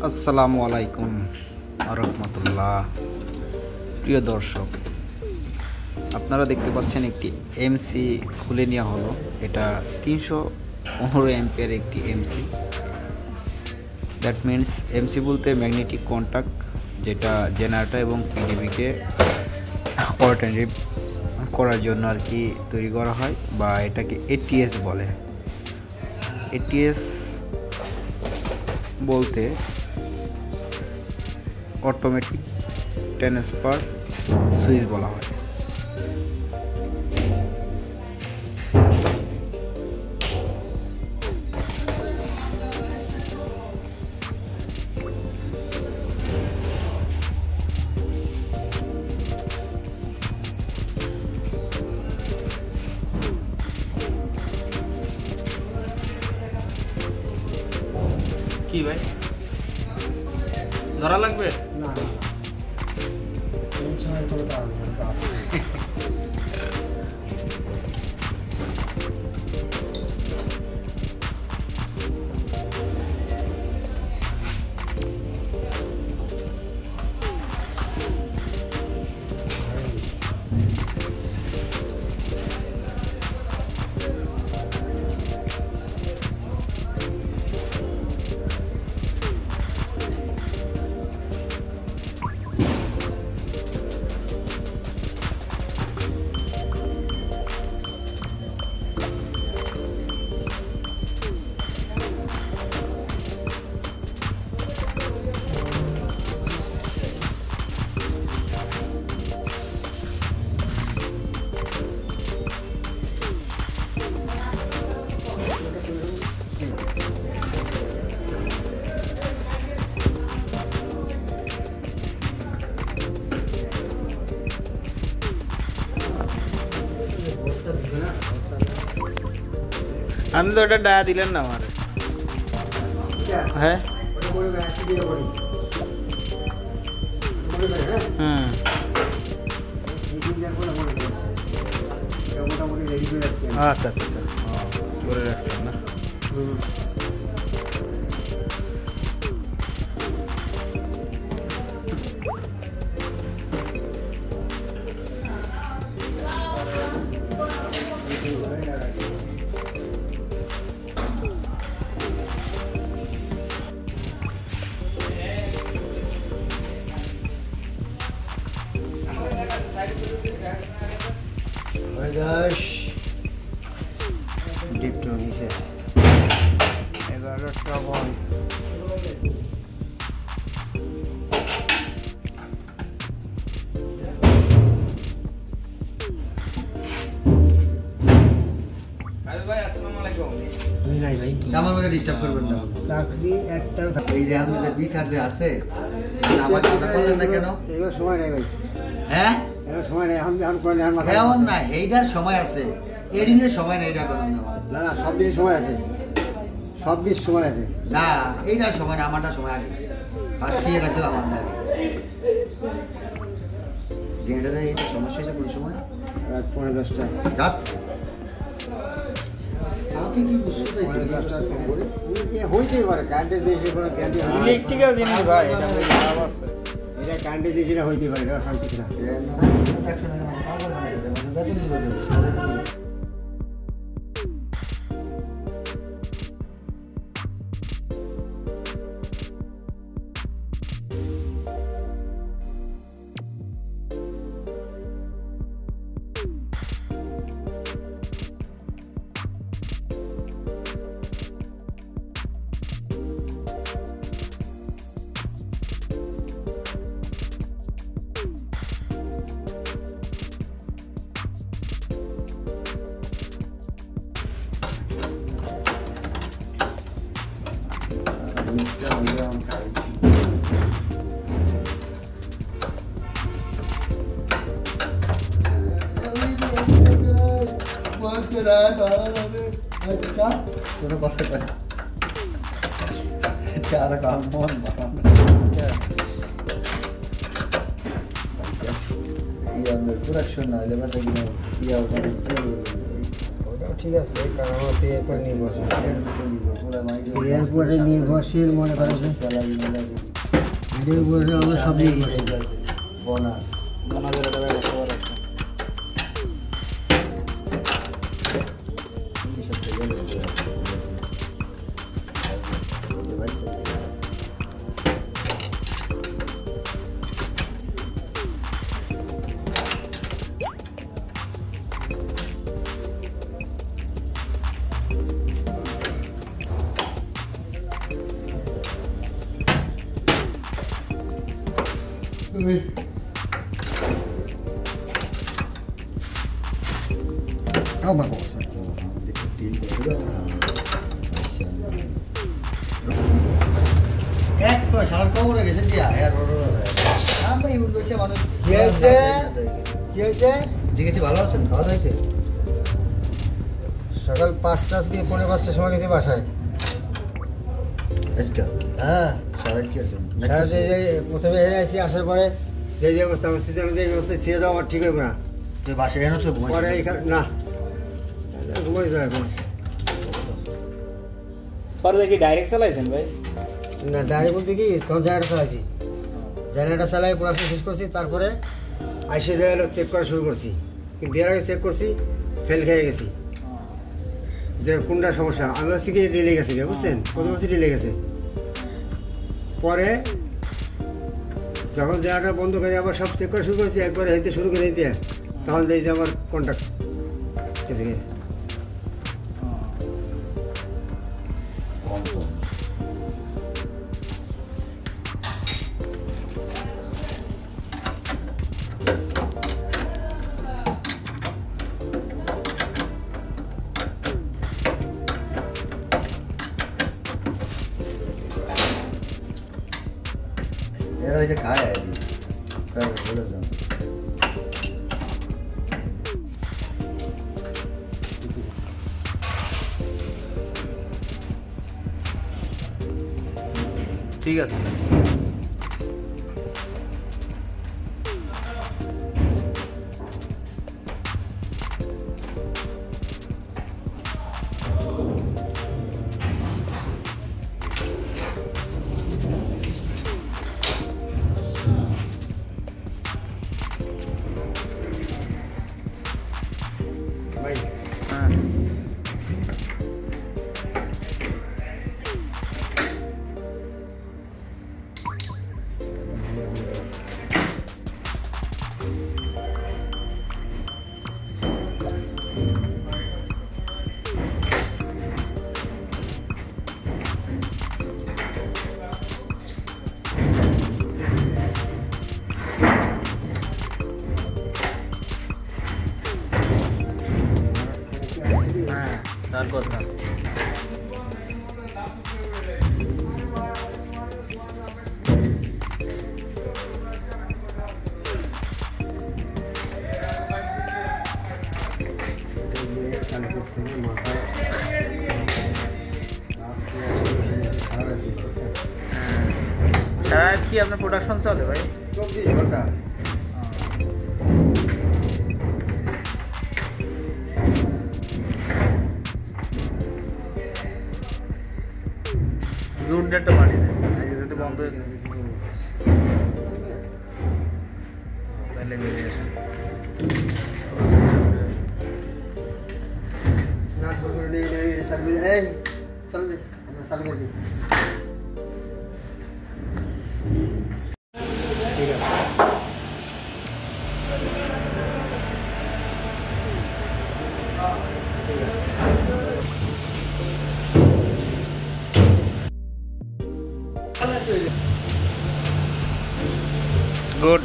আসসালামু আলাইকুম রহমতুল্লাহ। প্রিয় দর্শক, আপনারা দেখতে পাচ্ছেন একটি এমসি খুলে নেওয়া হলো। এটা 315 অ্যাম্পিয়ার একটি এমসি। দ্যাট মিন্স এমসি বলতে ম্যাগনেটিক কন্ট্যাক্ট, যেটা জেনারেটর এবং পিডিবিকে অল্টারনেটিভ করার জন্য আর কি তৈরি করা হয়, বা এটাকে এটিএস বলে। এটিএস বলতে অটোমেটিক ট্রান্সফার সুইচ বলা হয়। কি ভাই ধরা লাগবে না সময় করে তার আমি তো ওটা ডায়া দিলেন না আমার। হ্যাঁ আচ্ছা আচ্ছা আচ্ছা করে রাখছেন না। ডিপটনিসে 11টা বল ভাই আসসালামু আলাইকুম। নাই ভাই আমার মধ্যে ডিস্টার্ব করবেন না। চাকরি একটাও এই যে আমাদের বিচারে আছে আমার কথা বলেন না কেন? এগুলো সময় নেই ভাই, হ্যাঁ এগুলো সময় নেই। এখন করে নেন মাথা এমন না, এইটার সময় আছে, এদিনের সময় নেই, এটা করেন না আমার। না না, সব দিনের সময় আছে, সব দিন সময় আছে। না এইটার সময় না, আমারটা সময় আগে পাশিয়ে রাখতে আমারটা আগে। যেটা এইটা সমস্যা হয়েছে কোন সময়? রাত 10:30 রাত কালকে কি বুঝতে পারছি 10:30 হইতেই পারে। কারেন্টের দেশে কোনো ক্যান্টিন ইলেকট্রিক্যাল জিনিস ভাই, এটা বেশ খারাপ আছে। এটা কারেন্টের দেশে হইতেই পারে, এটা সব কিছু না। কোনো কথা কয় চারা কাম মন এই আমরা পুরা শোনা লেবাসা কিনা ইয়া ঠিক আছে, কারণ আমার তো এরপরে নির্ভরশীল। এরপরে নির্ভরশীল মনে করেন যে এটার উপরে আমরা সব নির্ভরশীল। ওনাদের একটা ব্যবস্থা আছে। Calma, moça. একটু সার কমরে গেছে দিয়া এর আমরা ইউজ করছি মানুষ কি হয়েছে? কি হয়েছে? জিজ্ঞেস ভালো আছেন? খাওয়া হয়েছে? সকাল 5টা দিয়ে 5:45টার সময় গেছি বাসায়। আজকে হ্যাঁ, সারাই কি আছে? সারাতে প্রথমে এনে আসি, আসার পরে যে অবস্থা অবস্থিত যে অবস্থায় ছেড়ে দেওয়া আমার ঠিক হবে না। তুই বাসায় এনে তো পরে এখানে না ঘুমাই যায় এখন। পরে দেখি ডাইরেক্ট চালাইছেন ভাই? না ডাইরি বলতে কি, তখন জেনারেটার চালাইছি, জেনারেটার চালাই পড়াশোনা শেষ করছি, তারপরে আইসে যাই চেক করা শুরু করছি, কিন্তু এর আগে চেক করছি ফেল খেয়ে গেছি যে কোনটা সমস্যা। আমি হচ্ছে কি রিলে গেছি, বুঝছেন, প্রথম হচ্ছে রিলে গেছে। পরে যখন জেনারেটার বন্ধ করে আবার সব চেক করা শুরু করছি, একবারে হেঁটে শুরু করে দিতে, তখন দেখছি আমার কন্ট্যাক্ট গেছে গিয়ে। এরা যে খায় আর কি বলে যাও ঠিক আছে। ভাই হ্যাঁ, হ্যাঁ, তার কথা। সারা রাত কি আপনার প্রোডাকশন চলে ভাই? 24 ঘন্টা। জুন ডেটটা পানি দেয় যদি বন্ধ হয়ে যায় তাহলে বেরিয়ে আসেন। নাট বল করে নিয়ে সার্ভিস এই চল দে, আমরা চালু করে দিই। ঠিক আছে। গুড।